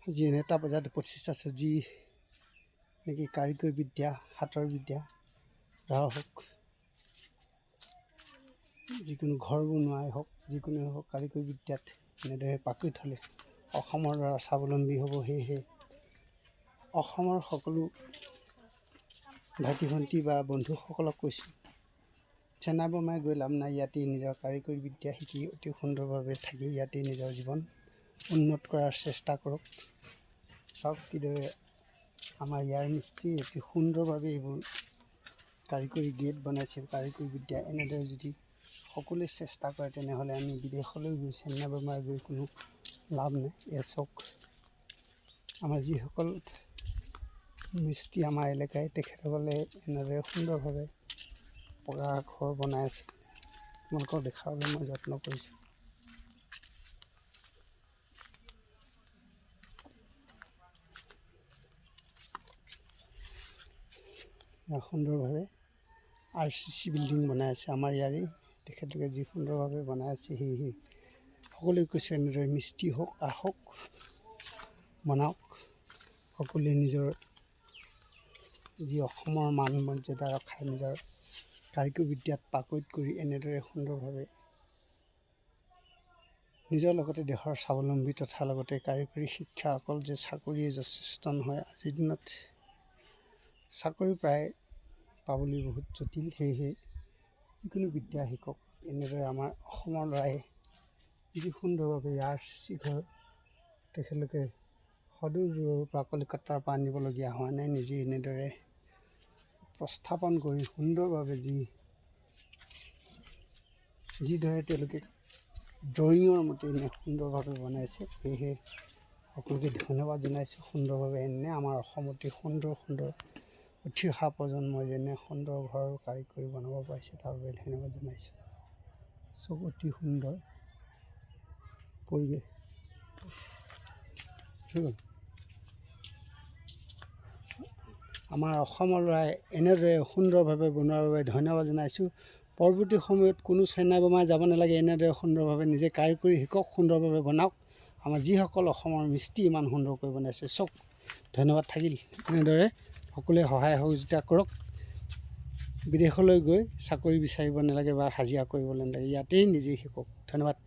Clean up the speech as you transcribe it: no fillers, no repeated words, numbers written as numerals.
আজি এটা বজাত প্ৰচেষ্টা আছোঁ যি নেকি কাৰিকৰী বিদ্যা হাতৰ বিদ্যা ধৰা হওক যিকোনো ঘৰ বনোৱাই হওক যিকোনো হওক কাৰিকৰী বিদ্যাত এনেদৰে পাকৈত হ'লে অসমৰ দ্বাৰা স্বাৱলম্বী হ'ব। সেয়েহে অসমৰ সকলো ভাইটি ভণ্টি বা বন্ধুসকলক কৈছোঁ, চেন্নাই বোমাই গৈ লাভ নাই, ইয়াতেই নিজৰ কাৰিকৰী বিদ্যা শিকি অতি সুন্দৰভাৱে থাকি ইয়াতেই নিজৰ জীৱন উন্নত কৰাৰ চেষ্টা কৰক। চাওক কিদৰে আমাৰ ইয়াৰ মিস্ত্ৰী অতি সুন্দৰভাৱে এইবোৰ কাৰিকৰী গেট বনাইছে। কাৰিকৰী বিদ্যা এনেদৰে যদি সকলোৱে চেষ্টা কৰে তেনেহ'লে আমি বিদেশলৈ গৈ চেন্নাই বোমাই গৈ কোনো লাভ নাই। এয়া চাওক আমাৰ যিসকল মিস্ত্ৰী আমাৰ এলেকাই তেখেতসকলে এনেদৰে সুন্দৰভাৱে পকা ঘৰ বনাই আছে। আপোনালোকক দেখাবলৈ মই যত্ন কৰিছোঁ। সুন্দৰভাৱে RCC বিল্ডিং বনাই আছে আমাৰ ইয়াৰে তেখেতলোকে যি সুন্দৰভাৱে বনাই আছে। সেয়েহে সকলোৱে কৈছে এনেদৰে মিস্ত্ৰী হওক আহক বনাওক। সকলোৱে নিজৰ যি অসমৰ মান মৰ্যাদা ৰখাই নিজৰ কাৰিকৰী বিদ্যাত পাকৈত কৰি এনেদৰে সুন্দৰভাৱে নিজৰ লগতে দেশৰ স্বাৱলম্বী তথা লগতে কাৰিকৰী শিক্ষা অকল যে চাকৰিয়ে যথেষ্ট নহয়। আজিৰ দিনত চাকৰি প্ৰায় পাবলৈ বহুত জটিল। সেয়েহে যিকোনো বিদ্যা শিকক। এনেদৰে আমাৰ অসমৰ ল'ৰাই যি সুন্দৰভাৱে RCC ঘৰ তেখেতলোকে সদূৰ দূৰৰ পৰা কলিকতাৰ পৰা আনিবলগীয়া হোৱা নাই, নিজে এনেদৰে উপস্থাপন কৰি সুন্দৰভাৱে যিদৰে তেওঁলোকে ড্ৰয়িঙৰ মতে এনে সুন্দৰভাৱে বনাইছে। সেয়েহে সকলোকে ধন্যবাদ জনাইছোঁ। সুন্দৰভাৱে এনে আমাৰ অসমতে সুন্দৰ উঠি অহা প্ৰজন্মই যেনে সুন্দৰ ঘৰ কাৰিকৰী বনাব পাৰিছে তাৰ বাবে ধন্যবাদ জনাইছোঁ। চব অতি সুন্দৰ পৰিৱেশ। আমাৰ অসমৰ ল'ৰাই এনেদৰে সুন্দৰভাৱে বনোৱাৰ বাবে ধন্যবাদ জনাইছোঁ। পৰৱৰ্তী সময়ত কোনো চেন্নাই বোমাই যাব নালাগে, এনেদৰে সুন্দৰভাৱে নিজে কাৰিকৰী শিকক, সুন্দৰভাৱে বনাওক। আমাৰ যিসকল অসমৰ মিস্ত্ৰী ইমান সুন্দৰকৈ বনাইছে চব ধন্যবাদ থাকিল। এনেদৰে সকলোৱে সহায় সহযোগিতা কৰক। বিদেশলৈ গৈ চাকৰি বিচাৰিব নালাগে বা হাজিৰা কৰিব নালাগে, ইয়াতেই নিজেই শিকক। ধন্যবাদ।